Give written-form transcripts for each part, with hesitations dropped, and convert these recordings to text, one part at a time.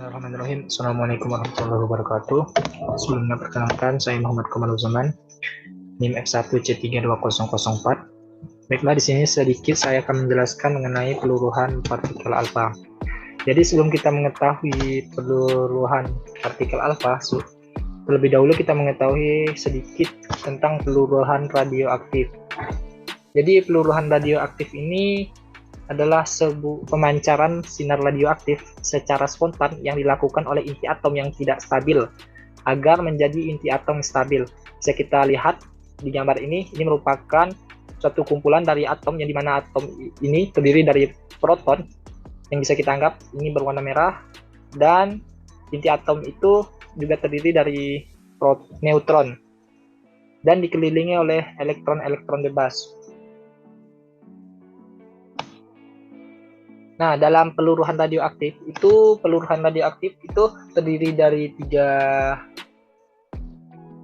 Bismillahirrahmanirrahim. Assalamualaikum warahmatullahi wabarakatuh. Sebelumnya perkenalkan, saya Muhammad Kamalul Zaman, NIM F1C320004. Baiklah, di sini sedikit saya akan menjelaskan mengenai peluruhan partikel alfa. Jadi sebelum kita mengetahui peluruhan partikel alfa, terlebih dahulu kita mengetahui sedikit tentang peluruhan radioaktif. Jadi peluruhan radioaktif ini adalah sebuah pemancaran sinar radioaktif secara spontan yang dilakukan oleh inti atom yang tidak stabil agar menjadi inti atom stabil. Bisa kita lihat di gambar ini merupakan suatu kumpulan dari atom yang dimana atom ini terdiri dari proton yang bisa kita anggap ini berwarna merah, dan inti atom itu juga terdiri dari neutron dan dikelilingi oleh elektron-elektron bebas. Nah, dalam peluruhan radioaktif itu terdiri dari 3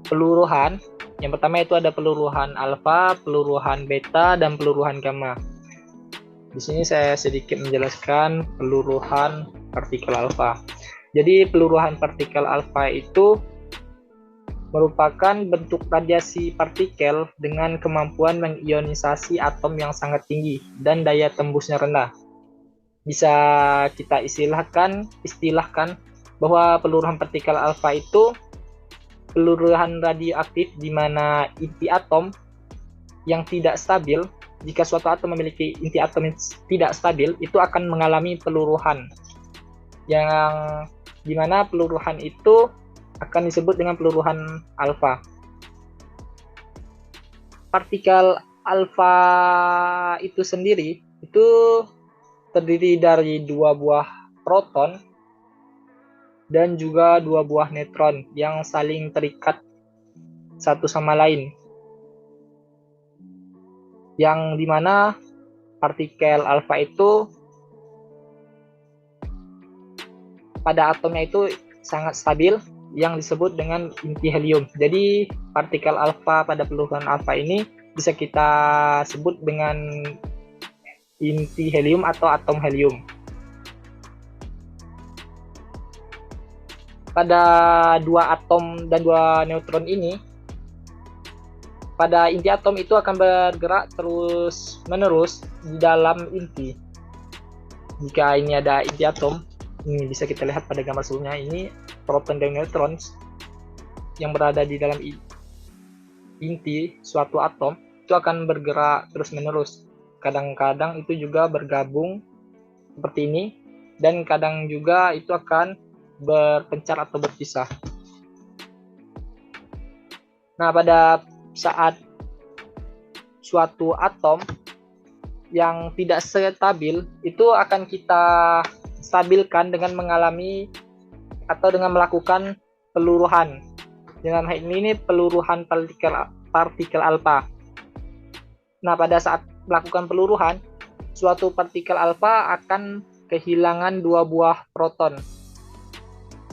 peluruhan. Yang pertama itu ada peluruhan alfa, peluruhan beta, dan peluruhan gamma. Di sini saya sedikit menjelaskan peluruhan partikel alfa. Jadi peluruhan partikel alfa itu merupakan bentuk radiasi partikel dengan kemampuan mengionisasi atom yang sangat tinggi dan daya tembusnya rendah. Bisa kita istilahkan bahwa peluruhan partikel alfa itu peluruhan radioaktif di mana inti atom yang tidak stabil. Jika suatu atom memiliki inti atom yang tidak stabil, itu akan mengalami peluruhan, yang dimana peluruhan itu akan disebut dengan peluruhan alfa. Partikel alfa itu sendiri itu terdiri dari 2 buah proton dan juga 2 buah neutron yang saling terikat satu sama lain, yang dimana partikel alfa itu pada atomnya itu sangat stabil yang disebut dengan inti helium. Jadi partikel alfa pada peluruhan alfa ini bisa kita sebut dengan inti helium atau atom helium. Pada 2 atom dan 2 neutron ini, pada inti atom itu akan bergerak terus menerus di dalam inti. Jika ini ada inti atom, ini bisa kita lihat pada gambar sebelumnya, ini proton dan neutron yang berada di dalam inti suatu atom itu akan bergerak terus menerus. Kadang-kadang itu juga bergabung seperti ini, dan kadang juga itu akan berpencar atau berpisah. Nah, pada saat suatu atom yang tidak stabil itu akan kita stabilkan dengan mengalami atau dengan melakukan peluruhan. Dengan hal ini peluruhan partikel alfa. Nah, pada saat melakukan peluruhan, suatu partikel alfa akan kehilangan 2 buah proton.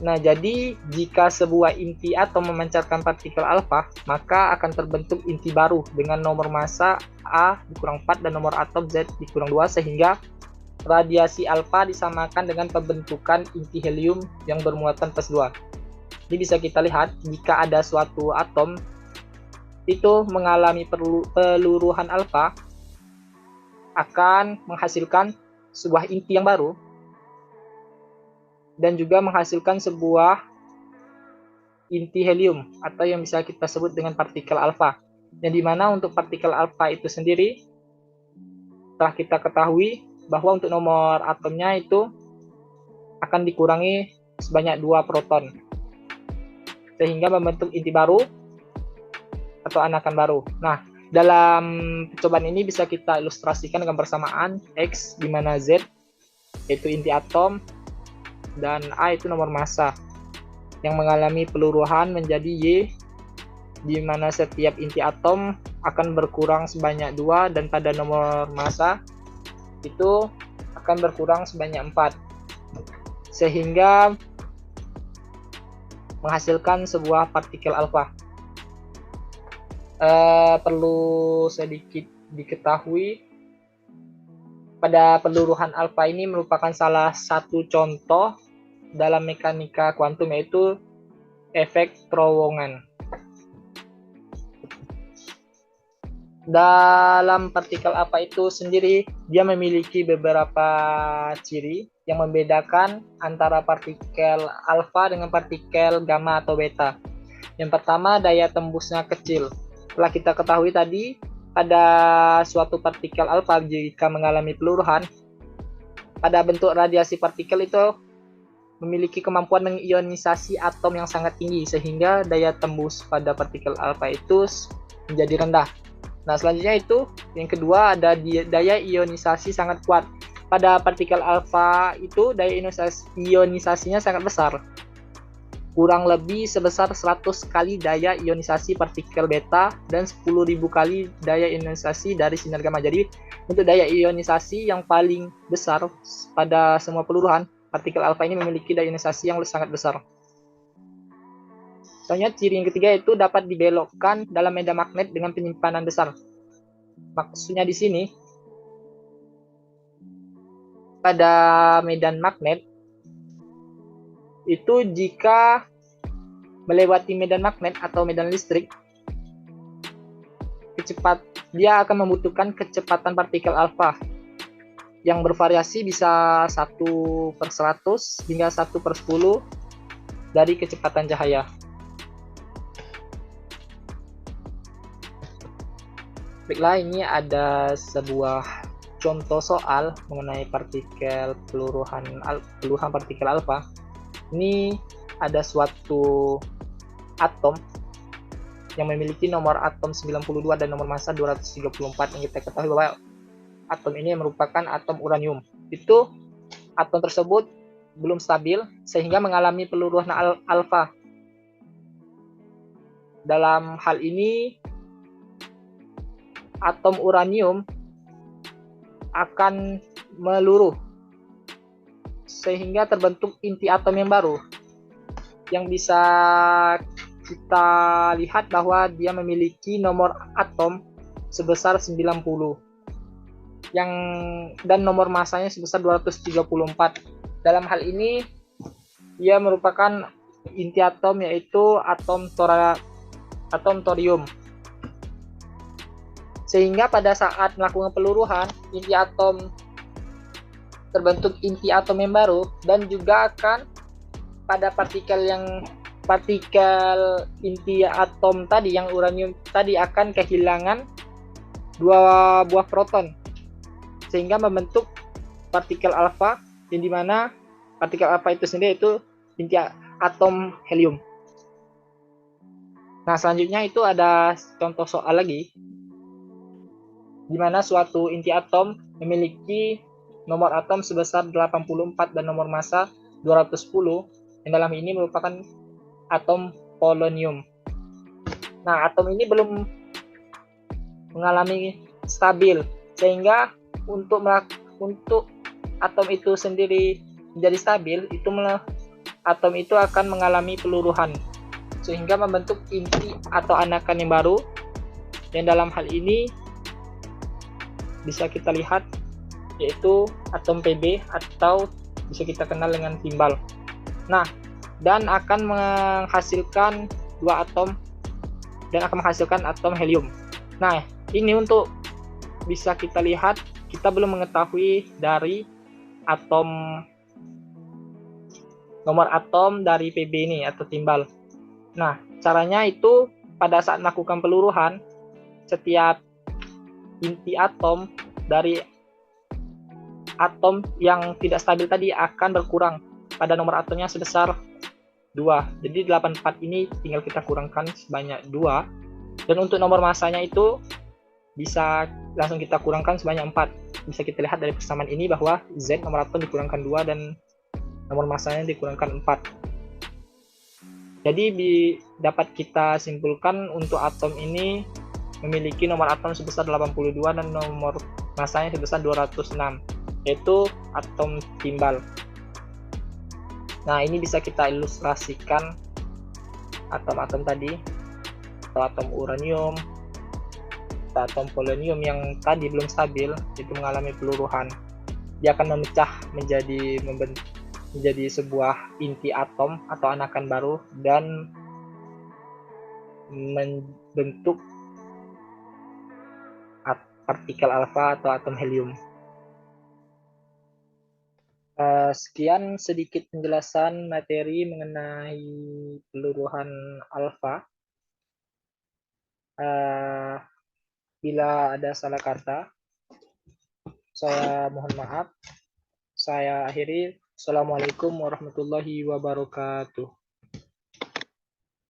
Nah, jadi jika sebuah inti atom memancarkan partikel alfa, maka akan terbentuk inti baru dengan nomor massa A dikurang 4 dan nomor atom Z dikurang 2, sehingga radiasi alfa disamakan dengan pembentukan inti helium yang bermuatan +2. Ini bisa kita lihat jika ada suatu atom itu mengalami peluruhan alfa, akan menghasilkan sebuah inti yang baru dan juga menghasilkan sebuah inti helium atau yang bisa kita sebut dengan partikel alfa. Yang dimana untuk partikel alfa itu sendiri telah kita ketahui bahwa untuk nomor atomnya itu akan dikurangi sebanyak 2 proton, sehingga membentuk inti baru atau anakan baru. Nah, dalam percobaan ini bisa kita ilustrasikan dengan persamaan X, di mana Z yaitu inti atom dan A itu nomor massa yang mengalami peluruhan, menjadi Y, di mana setiap inti atom akan berkurang sebanyak 2 dan pada nomor massa itu akan berkurang sebanyak 4, sehingga menghasilkan sebuah partikel alfa. Perlu sedikit diketahui, pada peluruhan alfa ini merupakan salah satu contoh dalam mekanika kuantum, yaitu efek terowongan. Dalam partikel alfa itu sendiri, dia memiliki beberapa ciri yang membedakan antara partikel alfa dengan partikel gamma atau beta. Yang pertama, daya tembusnya kecil. Telah kita ketahui tadi, pada suatu partikel alfa jika mengalami peluruhan, pada bentuk radiasi partikel itu memiliki kemampuan mengionisasi atom yang sangat tinggi, sehingga daya tembus pada partikel alfa itu menjadi rendah. Nah, selanjutnya itu yang kedua, ada daya ionisasi sangat kuat. Pada partikel alfa itu daya ionisasinya sangat besar, kurang lebih sebesar 100 kali daya ionisasi partikel beta dan 10.000 kali daya ionisasi dari sinar gamma. Jadi untuk daya ionisasi yang paling besar pada semua peluruhan, partikel alfa ini memiliki daya ionisasi yang sangat besar. Selanjutnya, ciri yang ketiga itu dapat dibelokkan dalam medan magnet dengan penyimpanan besar. Maksudnya di sini, pada medan magnet itu jika melewati medan magnet atau medan listrik, dia akan membutuhkan kecepatan partikel alfa yang bervariasi bisa 1/100 hingga 1/10 dari kecepatan cahaya. Baiklah, ini ada sebuah contoh soal mengenai partikel peluruhan partikel alfa. Ini ada suatu atom yang memiliki nomor atom 92 dan nomor massa 234, yang kita ketahui bahwa atom ini merupakan atom uranium. Itu atom tersebut belum stabil sehingga mengalami peluruhan alfa. Dalam hal ini, atom uranium akan meluruh sehingga terbentuk inti atom yang baru, yang bisa kita lihat bahwa dia memiliki nomor atom sebesar 90 dan nomor massanya sebesar 234. Dalam hal ini dia merupakan inti atom, yaitu atom thorium. Sehingga pada saat melakukan peluruhan, inti atom terbentuk inti atom yang baru, dan juga akan pada partikel inti atom tadi yang uranium tadi akan kehilangan 2 buah proton, sehingga membentuk partikel alfa, yang dimana partikel alfa itu sendiri itu inti atom helium. Nah, selanjutnya itu ada contoh soal lagi, di mana suatu inti atom memiliki nomor atom sebesar 84 dan nomor massa 210, yang dalam ini merupakan atom polonium. Nah, atom ini belum mengalami stabil, sehingga untuk atom itu sendiri menjadi stabil, atom itu akan mengalami peluruhan sehingga membentuk inti atau anakan yang baru, yang dalam hal ini bisa kita lihat yaitu atom Pb atau bisa kita kenal dengan timbal. Nah, dan akan menghasilkan 2 atom dan akan menghasilkan atom helium. Nah, ini untuk bisa kita lihat, kita belum mengetahui dari nomor atom dari Pb ini atau timbal. Nah, caranya itu pada saat melakukan peluruhan, setiap inti atom dari atom yang tidak stabil tadi akan berkurang pada nomor atomnya sebesar 2. Jadi 84 ini tinggal kita kurangkan sebanyak 2. Dan untuk nomor massanya itu bisa langsung kita kurangkan sebanyak 4. Bisa kita lihat dari persamaan ini bahwa Z nomor atom dikurangkan 2 dan nomor massanya dikurangkan 4. Jadi dapat kita simpulkan untuk atom ini memiliki nomor atom sebesar 82 dan nomor massanya sebesar 206, yaitu atom timbal. Nah, ini bisa kita ilustrasikan atom-atom tadi, atau atom uranium, atau atom polonium yang tadi belum stabil, itu mengalami peluruhan. Dia akan memecah menjadi sebuah inti atom atau anakan baru dan membentuk partikel alfa atau atom helium. Sekian sedikit penjelasan materi mengenai peluruhan alfa. Bila ada salah kata, saya mohon maaf. Saya akhiri. Assalamualaikum warahmatullahi wabarakatuh.